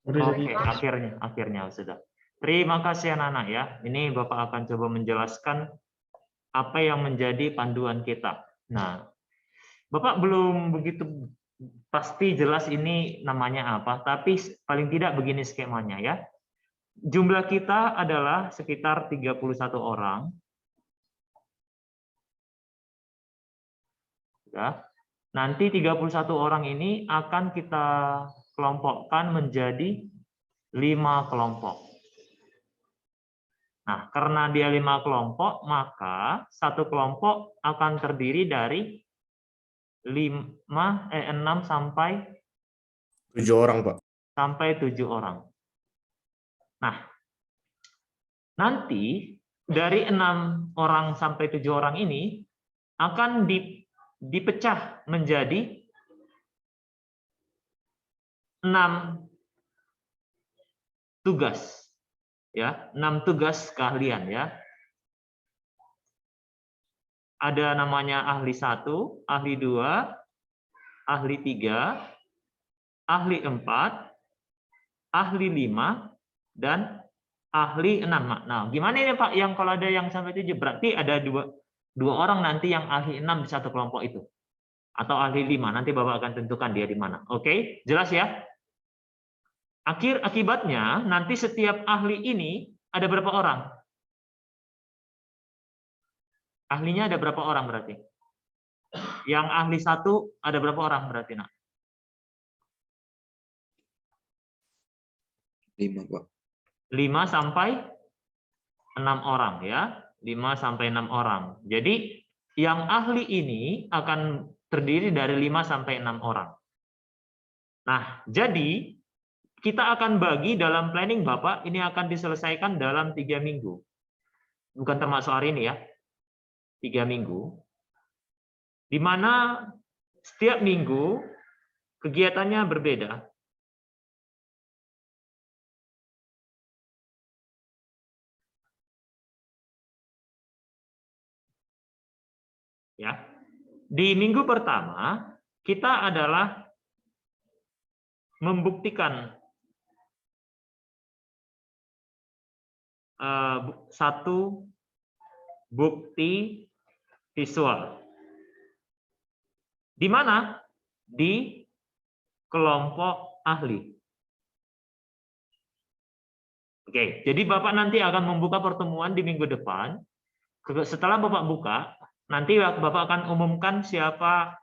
Oke, akhirnya sudah. Terima kasih anak-anak ya. Ini Bapak akan coba menjelaskan apa yang menjadi panduan kita. Nah, Bapak belum begitu pasti jelas ini namanya apa, tapi paling tidak begini skemanya ya. Jumlah kita adalah sekitar 31 orang. Ya. Nanti 31 orang ini akan kita kelompokkan menjadi 5 kelompok. Nah, karena dia 5 kelompok, maka satu kelompok akan terdiri dari 6 sampai 7 orang, Pak. Sampai 7 orang. Nah, nanti dari 6 orang sampai 7 orang ini akan dipecah menjadi 6 tugas. Ya, 6 tugas keahlian ya. Ada namanya ahli 1, ahli 2, ahli 3, ahli 4, ahli 5, dan ahli 6. Nah, gimana ini Pak yang kalau ada yang sampai 7? Berarti ada dua orang nanti yang ahli 6 di satu kelompok itu. Atau ahli 5, nanti Bapak akan tentukan dia di mana. Oke, jelas ya? Akibatnya nanti setiap ahli ini ada berapa orang? Ahlinya ada berapa orang berarti? Yang ahli 1 ada berapa orang berarti, Nak? 5, Pak. 5 sampai 6 orang ya. 5 sampai 6 orang. Jadi yang ahli ini akan terdiri dari 5 sampai 6 orang. Nah, jadi kita akan bagi dalam planning Bapak, ini akan diselesaikan dalam 3 minggu. Bukan termasuk hari ini ya. 3 minggu. Di mana setiap minggu kegiatannya berbeda. Ya. Di minggu pertama kita adalah membuktikan satu bukti visual. Di mana? Di kelompok ahli. Oke, jadi Bapak nanti akan membuka pertemuan di minggu depan. Setelah Bapak buka, nanti Bapak akan umumkan siapa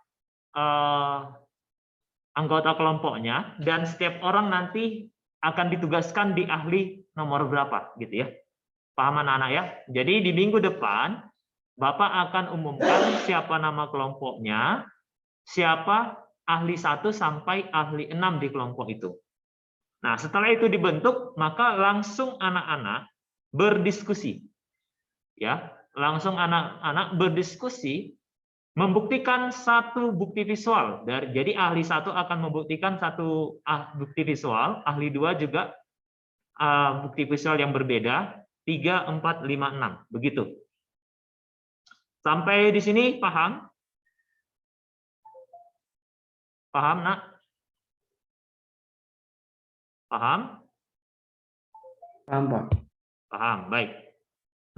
anggota kelompoknya, dan setiap orang nanti akan ditugaskan di ahli nomor berapa, gitu ya. Paham anak-anak ya? Jadi di minggu depan, Bapak akan umumkan siapa nama kelompoknya, siapa ahli 1 sampai ahli 6 di kelompok itu. Nah, setelah itu dibentuk, maka langsung anak-anak berdiskusi. Ya, langsung anak-anak berdiskusi membuktikan satu bukti visual. Jadi ahli 1 akan membuktikan satu bukti visual, ahli 2 juga bukti visual yang berbeda, 3, 4, 5, 6. Begitu. Sampai di sini paham? Paham, Nak? Paham? Paham, Pak. Paham, baik.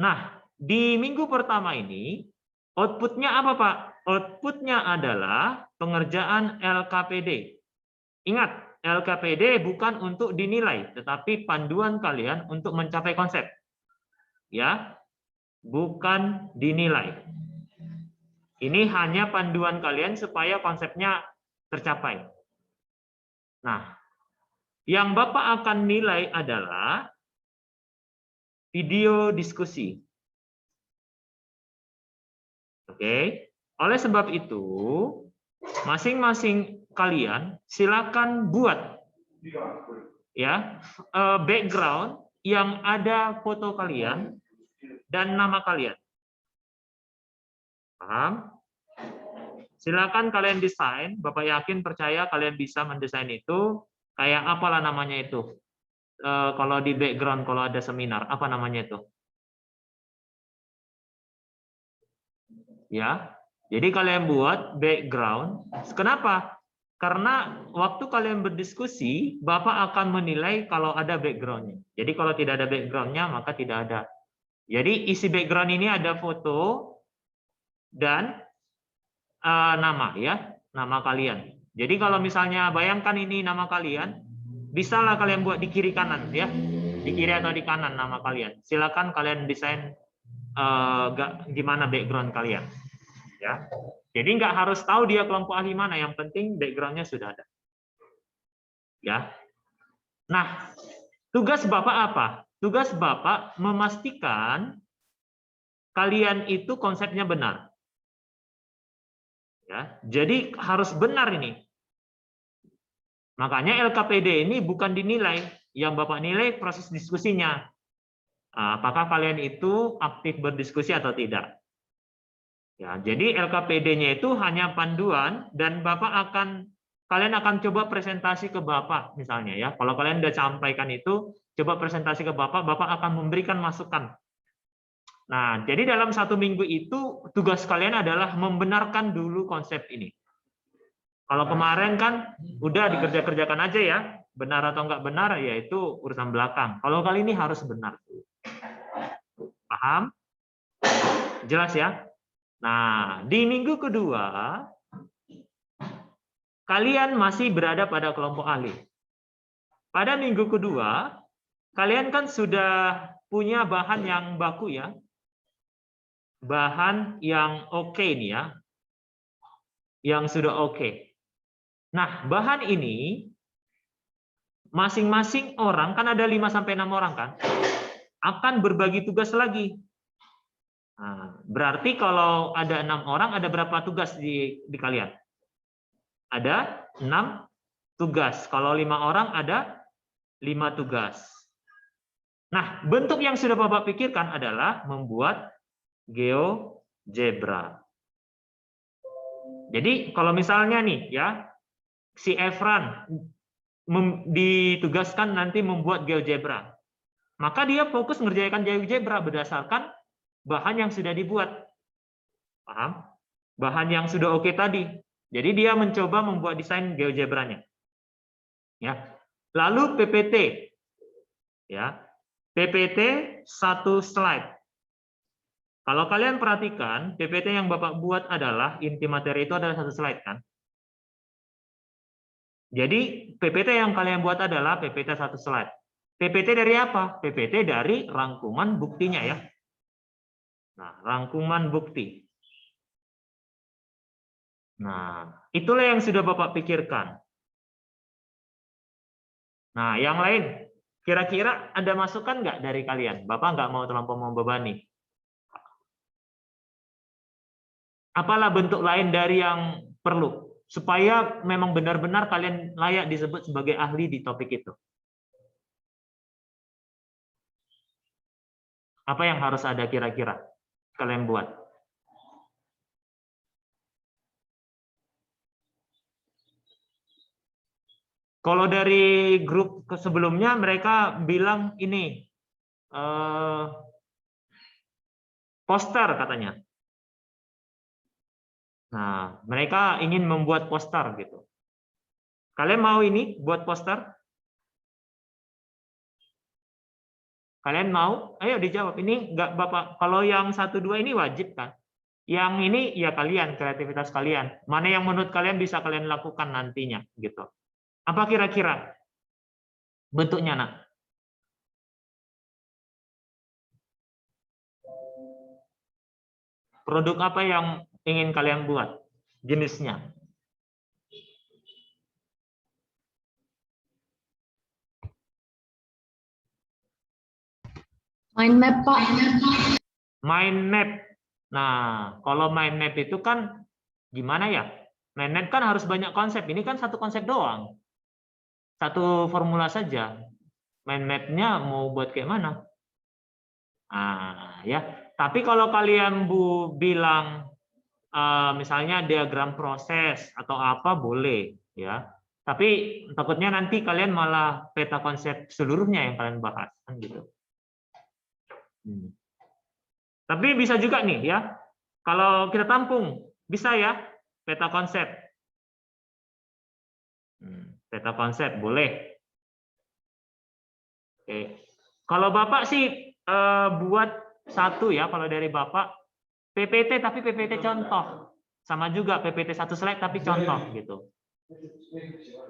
Nah, di minggu pertama ini, outputnya apa, Pak? Outputnya adalah pengerjaan LKPD. Ingat, LKPD bukan untuk dinilai, tetapi panduan kalian untuk mencapai konsep. Ya, bukan dinilai. Ini hanya panduan kalian supaya konsepnya tercapai. Nah, yang Bapak akan nilai adalah video diskusi. Oke, oleh sebab itu, masing-masing kalian silakan buat ya background yang ada foto kalian dan nama kalian. Paham? Silakan kalian desain. Bapak yakin, percaya kalian bisa mendesain itu. Kayak apalah namanya itu? Kalau di background, kalau ada seminar, apa namanya itu? Ya, jadi kalian buat background. Kenapa? Karena waktu kalian berdiskusi, Bapak akan menilai kalau ada background-nya. Jadi kalau tidak ada background-nya, maka tidak ada. Jadi isi background ini ada foto dan nama ya, nama kalian. Jadi kalau misalnya bayangkan ini nama kalian, bisalah kalian buat di kiri kanan ya, di kiri atau di kanan nama kalian. Silakan kalian desain gimana background kalian ya. Jadi nggak harus tahu dia kelompok ahli mana, yang penting background-nya sudah ada. Ya. Nah, tugas Bapak apa? Tugas Bapak memastikan kalian itu konsepnya benar. Ya, jadi harus benar ini. Makanya LKPD ini bukan dinilai, yang Bapak nilai proses diskusinya. Apakah kalian itu aktif berdiskusi atau tidak? Ya, jadi LKPD-nya itu hanya panduan dan kalian akan coba presentasi ke Bapak misalnya ya. Kalau kalian sudah sampaikan itu, coba presentasi ke Bapak, Bapak akan memberikan masukan. Nah, jadi dalam 1 minggu itu tugas kalian adalah membenarkan dulu konsep ini. Kalau kemarin kan udah dikerjakan aja ya, benar atau enggak benar ya itu urusan belakang. Kalau kali ini harus benar. Paham? Jelas ya? Nah, di minggu kedua kalian masih berada pada kelompok ahli. Pada minggu kedua, kalian kan sudah punya bahan yang baku ya. Bahan yang oke nih ya. Yang sudah oke. Nah, bahan ini masing-masing orang, kan ada 5-6 orang kan, akan berbagi tugas lagi. Nah, berarti kalau ada 6 orang, ada berapa tugas di kalian? Ada 6 tugas. Kalau 5 orang, ada 5 tugas. Nah, bentuk yang sudah Bapak pikirkan adalah membuat GeoGebra. Jadi kalau misalnya nih ya, si Efran ditugaskan nanti membuat GeoGebra, maka dia fokus mengerjakan GeoGebra berdasarkan bahan yang sudah dibuat. Paham? Bahan yang sudah oke tadi. Jadi dia mencoba membuat desain GeoGebra-nya. Ya. Lalu PPT. Ya. PPT 1 slide. Kalau kalian perhatikan, PPT yang Bapak buat adalah inti materi itu adalah 1 slide kan? Jadi PPT yang kalian buat adalah PPT 1 slide. PPT dari apa? PPT dari rangkuman buktinya ya. Nah, rangkuman bukti. Nah, itulah yang sudah Bapak pikirkan. Nah, yang lain, kira-kira ada masukan nggak dari kalian? Bapak nggak mau terlampau membebani. Apalah bentuk lain dari yang perlu, supaya memang benar-benar kalian layak disebut sebagai ahli di topik itu. Apa yang harus ada kira-kira kalian buat? Kalau dari grup sebelumnya mereka bilang ini poster katanya. Nah, mereka ingin membuat poster gitu. Kalian mau ini buat poster? Kalian mau? Ayo dijawab. Ini enggak Bapak. Kalau yang 1-2 ini wajib kan? Yang ini ya kalian, kreativitas kalian. Mana yang menurut kalian bisa kalian lakukan nantinya gitu. Apa kira-kira bentuknya, Nak? Produk apa yang ingin kalian buat? Jenisnya. Mind map, Pak. Mind map. Nah, kalau mind map itu kan gimana ya? Mind map kan harus banyak konsep. Ini kan 1 konsep doang. 1 formula saja. Mind map-nya mau buat kayak mana? Ya. Tapi kalau kalian bilang misalnya diagram proses atau apa boleh ya. Tapi takutnya nanti kalian malah peta konsep seluruhnya yang kalian bahas kan gitu. Tapi bisa juga nih ya. Kalau kita tampung bisa ya peta konsep. Peta konsep boleh. Oke. Kalau Bapak sih buat satu ya, kalau dari Bapak PPT tapi PPT contoh. Sama juga PPT satu slide tapi contoh gitu.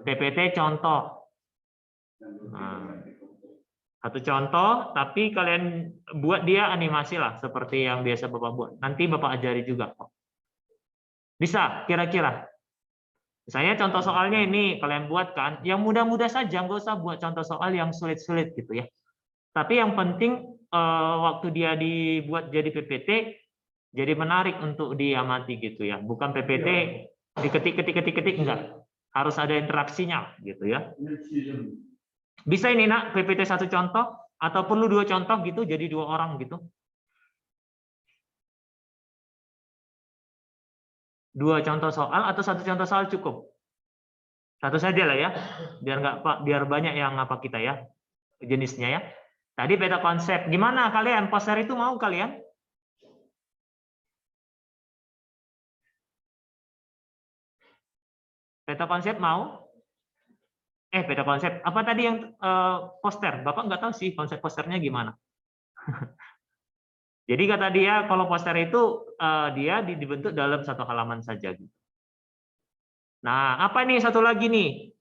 PPT contoh. Nah, satu contoh tapi kalian buat dia animasi lah seperti yang biasa Bapak buat. Nanti Bapak ajari juga. Bisa kira-kira. Misalnya contoh soalnya ini kalian buatkan, yang mudah-mudah saja, nggak usah buat contoh soal yang sulit-sulit gitu ya. Tapi yang penting waktu dia dibuat jadi PPT, jadi menarik untuk diamati gitu ya. Bukan PPT diketik enggak. Harus ada interaksinya gitu ya. Bisa ini nak PPT satu contoh atau perlu dua contoh gitu jadi dua orang gitu. Dua contoh soal atau satu contoh soal cukup? Satu saja lah ya, biar nggak Pak, biar banyak yang apa kita ya jenisnya ya. Tadi peta konsep, gimana kalian poster itu mau kalian? Peta konsep mau? Peta konsep apa tadi yang poster? Bapak nggak tahu sih konsep posternya gimana. Jadi kata dia kalau poster itu dia dibentuk dalam satu halaman saja gitu. Nah, apa nih satu lagi nih?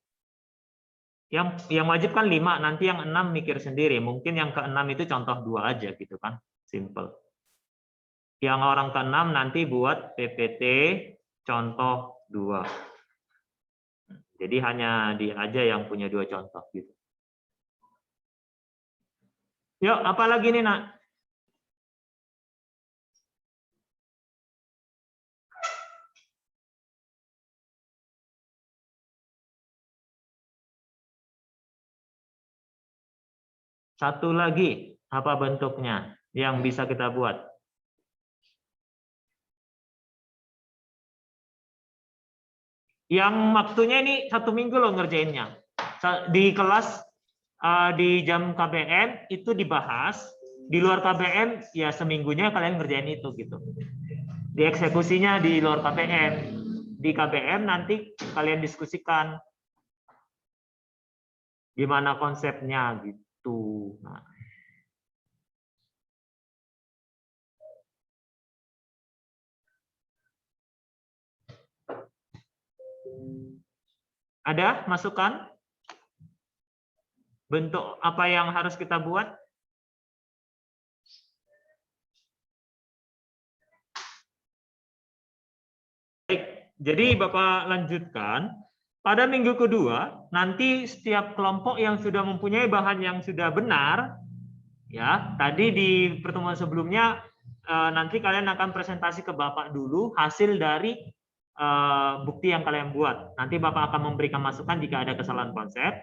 Yang wajib kan 5, nanti yang 6 mikir sendiri. Mungkin yang ke-6 itu contoh 2 aja gitu kan. Simple. Yang orang ke-6 nanti buat PPT contoh 2. Jadi hanya dia aja yang punya 2 contoh gitu. Yuk, apa lagi nih, Nak? Satu lagi, apa bentuknya yang bisa kita buat? Yang waktunya ini 1 minggu loh ngerjainnya. Di kelas, di jam KBM itu dibahas, di luar KBM ya seminggunya kalian ngerjain itu gitu. Dieksekusinya di luar KBM. Di KBM nanti kalian diskusikan gimana konsepnya gitu. Nah. Ada masukan? Bentuk apa yang harus kita buat? Baik, jadi Bapak lanjutkan. Pada minggu kedua, nanti setiap kelompok yang sudah mempunyai bahan yang sudah benar, ya, tadi di pertemuan sebelumnya nanti kalian akan presentasi ke Bapak dulu hasil dari bukti yang kalian buat. Nanti Bapak akan memberikan masukan jika ada kesalahan konsep.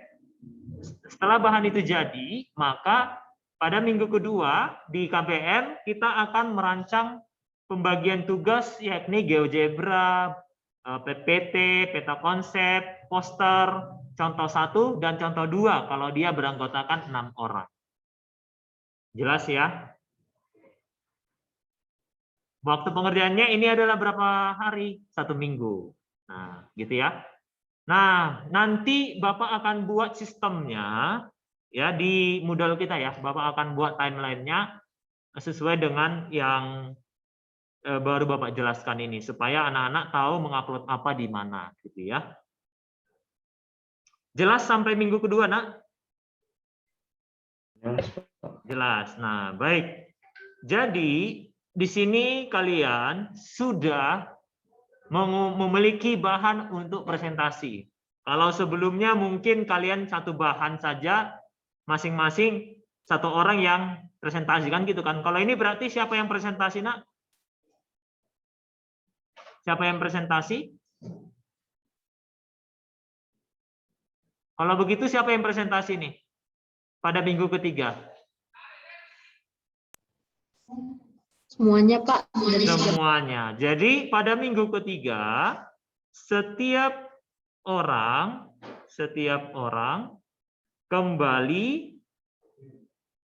Setelah bahan itu jadi, maka pada minggu kedua di KBM kita akan merancang pembagian tugas yakni GeoGebra, PPT, peta konsep, poster, contoh 1 dan contoh 2 kalau dia beranggotakan 6 orang. Jelas ya? Waktu pengerjaannya ini adalah berapa hari? 1 minggu. Nah, gitu ya. Nah, nanti Bapak akan buat sistemnya ya di Moodle kita ya. Bapak akan buat timelinenya sesuai dengan yang baru Bapak jelaskan ini supaya anak-anak tahu mengupload apa di mana gitu ya. Jelas sampai minggu kedua, Nak? Jelas. Nah, baik. Jadi di sini kalian sudah memiliki bahan untuk presentasi. Kalau sebelumnya mungkin kalian satu bahan saja, masing-masing satu orang yang presentasikan gitu kan. Kalau ini berarti siapa yang presentasi, Nak? Siapa yang presentasi? Kalau begitu siapa yang presentasi nih? Pada minggu ketiga? Semuanya, Pak. Semuanya. Jadi pada minggu ketiga, setiap orang kembali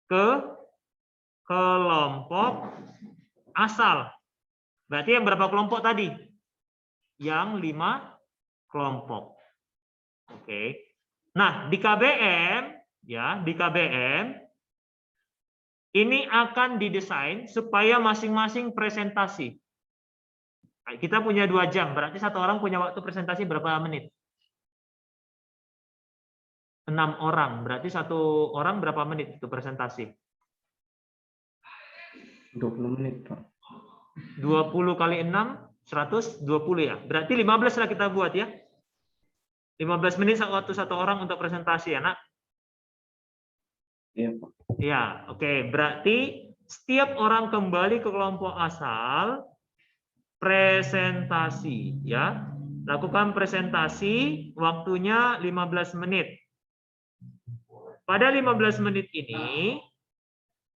ke kelompok asal. Berarti yang berapa kelompok tadi? Yang 5 kelompok. Oke. Nah, di KBM ya, di KBM ini akan didesain supaya masing-masing presentasi. Nah, kita punya 2 jam, berarti satu orang punya waktu presentasi berapa menit? 6 orang, berarti satu orang berapa menit itu presentasi? 20 menit, Pak. 20 kali 6, 120 ya. Berarti 15 lah kita buat ya. 15 menit waktu satu orang untuk presentasi ya, Nak? Iya, Pak. Ya, oke. Berarti setiap orang kembali ke kelompok asal, presentasi ya. Lakukan presentasi, waktunya 15 menit. Pada 15 menit ini,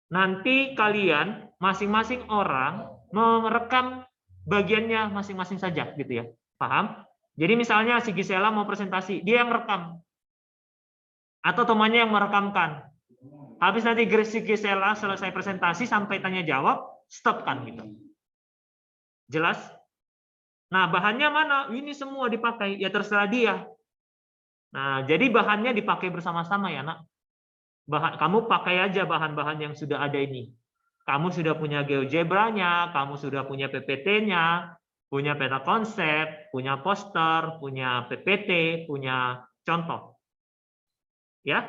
nanti kalian masing-masing orang merekam bagiannya masing-masing saja gitu ya. Paham? Jadi misalnya si Gisela mau presentasi, dia yang rekam. Atau temannya yang merekamkan. Habis nanti si Gisela selesai presentasi sampai tanya jawab, stopkan gitu. Jelas? Nah, bahannya mana? Ini semua dipakai, ya terserah dia. Nah, jadi bahannya dipakai bersama-sama ya, Nak. Kamu pakai aja bahan-bahan yang sudah ada ini. Kamu sudah punya GeoGebra-nya, kamu sudah punya PPT-nya, punya peta konsep, punya poster, punya PPT, punya contoh. Ya.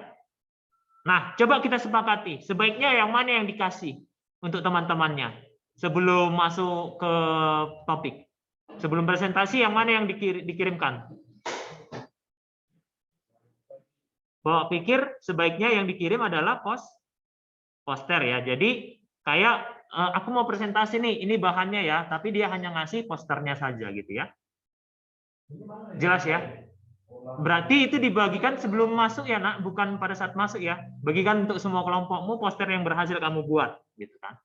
Nah, coba kita sepakati, sebaiknya yang mana yang dikasih untuk teman-temannya sebelum masuk ke topik. Sebelum presentasi, yang mana yang dikirimkan? Bawa pikir, sebaiknya yang dikirim adalah poster ya. Jadi kayak aku mau presentasi nih, ini bahannya ya, tapi dia hanya ngasih posternya saja gitu ya. Jelas ya? Berarti itu dibagikan sebelum masuk ya, Nak, bukan pada saat masuk ya. Bagikan untuk semua kelompokmu poster yang berhasil kamu buat, gitu kan.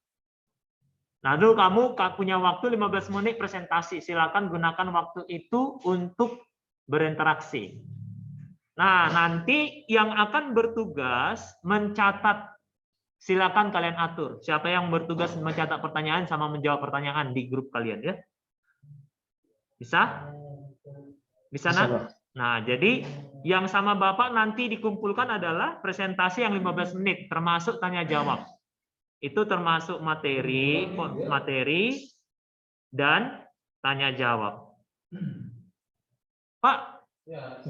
Nah, dulu kamu punya waktu 15 menit presentasi. Silakan gunakan waktu itu untuk berinteraksi. Nah, nanti yang akan bertugas mencatat, silakan kalian atur. Siapa yang bertugas mencatat pertanyaan sama menjawab pertanyaan di grup kalian ya? Bisa? Bisa, Nak? Nah, jadi yang sama Bapak nanti dikumpulkan adalah presentasi yang 15 menit, termasuk tanya jawab. Itu termasuk materi dan tanya jawab. Pak,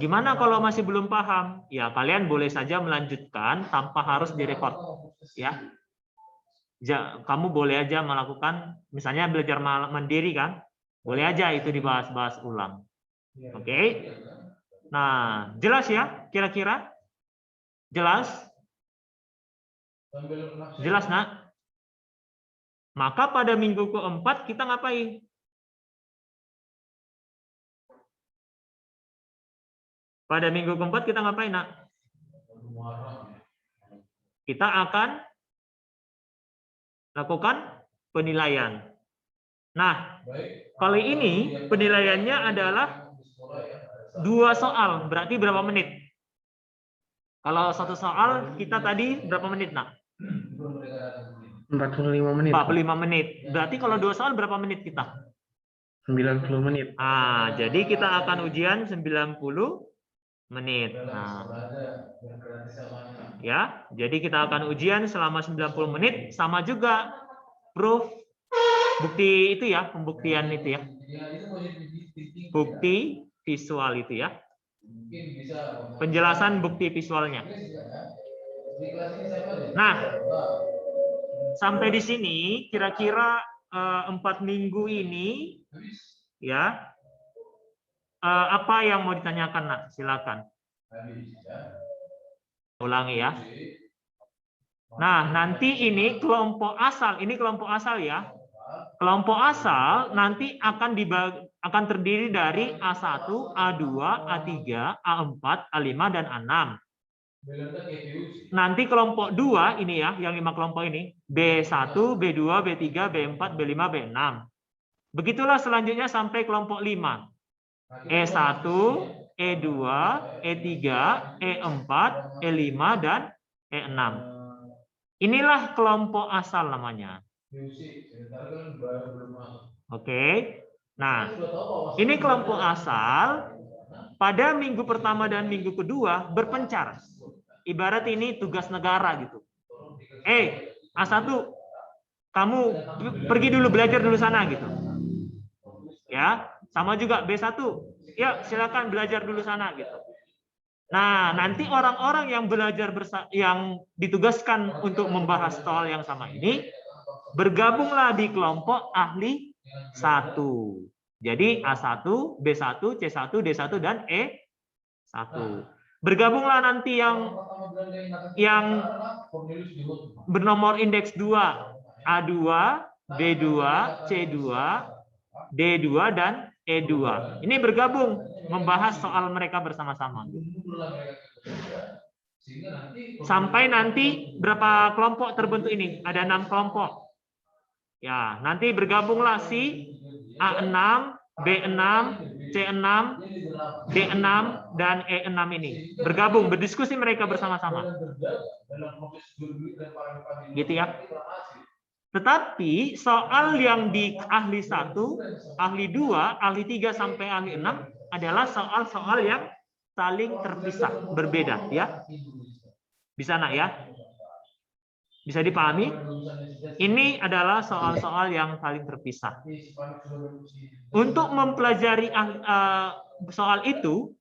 gimana kalau masih belum paham? Ya, kalian boleh saja melanjutkan tanpa harus direkod. Ya. Kamu boleh aja melakukan, misalnya belajar mandiri kan? Boleh aja itu dibahas-bahas ulang. Oke? Nah, jelas ya kira-kira? Jelas? Jelas, Nak? Maka pada minggu keempat kita ngapain? Pada minggu keempat kita ngapain, Nak? Kita akan lakukan penilaian. Nah, kali ini penilaiannya adalah 2 soal, berarti berapa menit? Kalau 1 soal kita tadi berapa menit, Nak? 45 menit. 45 menit. Berarti kalau 2 soal berapa menit kita? 90 menit. Ah, jadi kita akan ujian 90 menit. Nah, ya, jadi kita akan ujian selama 90 menit, sama juga proof, bukti itu ya, pembuktian itu ya. Bukti visual itu ya. Penjelasan bukti visualnya. Nah, sampai di sini kira-kira 4 minggu ini ya, apa yang mau ditanyakan, Nak? Silakan. Ulangi ya. Nah, nanti ini kelompok asal ya. Kelompok asal nanti akan terdiri dari A1, A2, A3, A4, A5 dan A6. Nanti kelompok 2 ini ya, yang 5 kelompok ini, B1, B2, B3, B4, B5, B6. Begitulah selanjutnya sampai kelompok 5. E1, E2, E3, E4, E5, dan E6. Inilah kelompok asal namanya. Oke. Nah, ini kelompok asal pada minggu pertama dan minggu kedua berpencar. Ibarat ini tugas negara gitu. A1, kamu pergi dulu belajar dulu sana gitu. Ya, sama juga B1. Ya, silakan belajar dulu sana gitu. Nah, nanti orang-orang yang belajar yang ditugaskan untuk membahas soal yang sama ini bergabunglah di kelompok ahli 1. Jadi A1, B1, C1, D1 dan E1. Bergabunglah nanti yang bernomor indeks 2, A2, B2, C2, D2 dan E2. Ini bergabung membahas soal mereka bersama-sama. Sampai nanti berapa kelompok terbentuk ini? Ada 6 kelompok. Ya, nanti bergabunglah si A6, B6, C6, D6 dan E6 ini. Bergabung, berdiskusi mereka bersama-sama. Gitu ya. Tetapi soal yang di ahli 1, ahli 2, ahli 3 sampai ahli 6 adalah soal-soal yang saling terpisah, berbeda ya. Bisa nak ya? Bisa dipahami? Ini adalah soal-soal yang saling terpisah. Untuk mempelajari soal itu,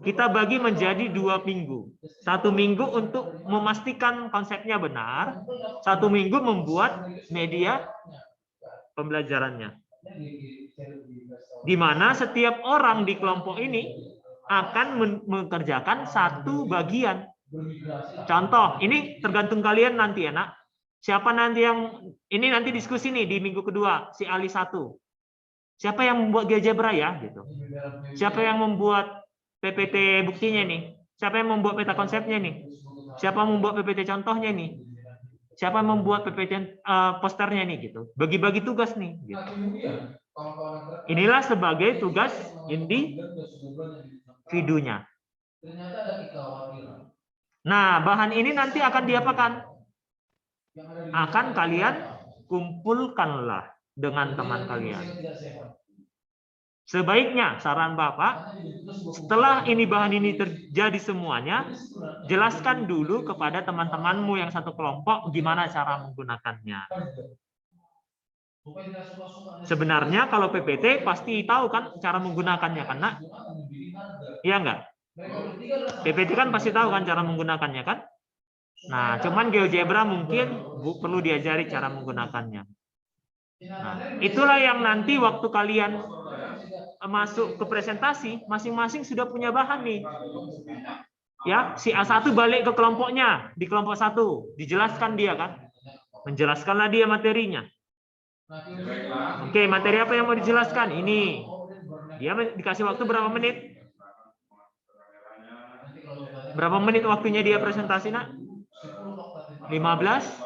kita bagi menjadi 2 minggu. 1 minggu untuk memastikan konsepnya benar, 1 minggu membuat media pembelajarannya. Di mana setiap orang di kelompok ini akan mengerjakan 1 bagian. Contoh, ini tergantung kalian nanti ya, Nak. Siapa nanti yang ini nanti diskusi nih di minggu kedua, si ahli 1. Siapa yang membuat GeoGebra ya gitu. Siapa yang membuat PPT buktinya nih? Siapa yang membuat peta konsepnya nih? Siapa yang membuat PPT contohnya nih? Siapa yang membuat PPT posternya nih gitu. Bagi-bagi tugas nih gitu. Inilah sebagai tugas individunya. Nah, bahan ini nanti akan diapakan? Akan kalian kumpulkanlah dengan teman kalian. Sebaiknya, saran Bapak, setelah ini bahan ini terjadi semuanya, jelaskan dulu kepada teman-temanmu yang satu kelompok gimana cara menggunakannya. Sebenarnya kalau PPT pasti tahu kan cara menggunakannya, kan, Nak? Iya enggak? PPT kan pasti tahu kan cara menggunakannya, kan? Nah, cuman GeoGebra mungkin perlu diajari cara menggunakannya. Nah, itulah yang nanti waktu kalian masuk ke presentasi, masing-masing sudah punya bahan nih. Ya, si A1 balik ke kelompoknya, di kelompok 1, dijelaskan dia kan? Menjelaskanlah dia materinya. Oke, materi apa yang mau dijelaskan? Ini. Dia dikasih waktu berapa menit? Berapa menit waktunya dia presentasi, Nak? 15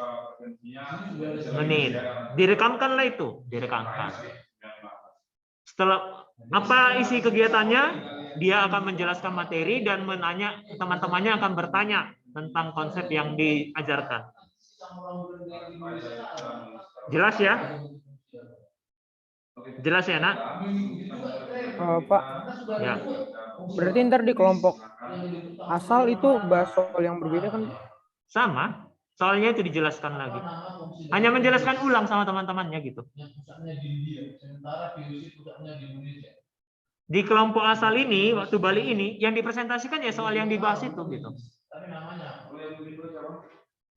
menit. Direkamkanlah itu, direkamkan. Setelah apa isi kegiatannya, dia akan menjelaskan materi dan menanya, teman-temannya akan bertanya tentang konsep yang diajarkan. Jelas ya? Jelas ya, Nak? Pak, Ya. berarti ntar di kelompok asal itu bahas soal yang berbeda kan? Sama, soalnya itu dijelaskan lagi. Hanya menjelaskan ulang sama teman-temannya gitu. Di kelompok asal ini, waktu balik ini, yang dipresentasikan ya soal yang dibahas itu gitu.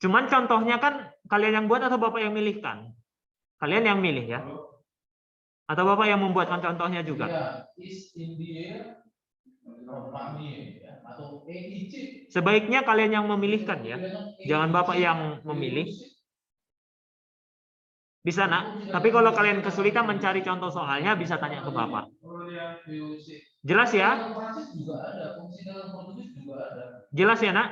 Cuman contohnya kan kalian yang buat atau Bapak yang milihkan? Kalian yang milih ya? Atau Bapak yang membuatkan contohnya juga? Sebaiknya kalian yang memilihkan ya. Jangan Bapak yang memilih. Bisa, Nak. Tapi kalau kalian kesulitan mencari contoh soalnya, bisa tanya ke Bapak. Jelas ya? Jelas ya, Nak?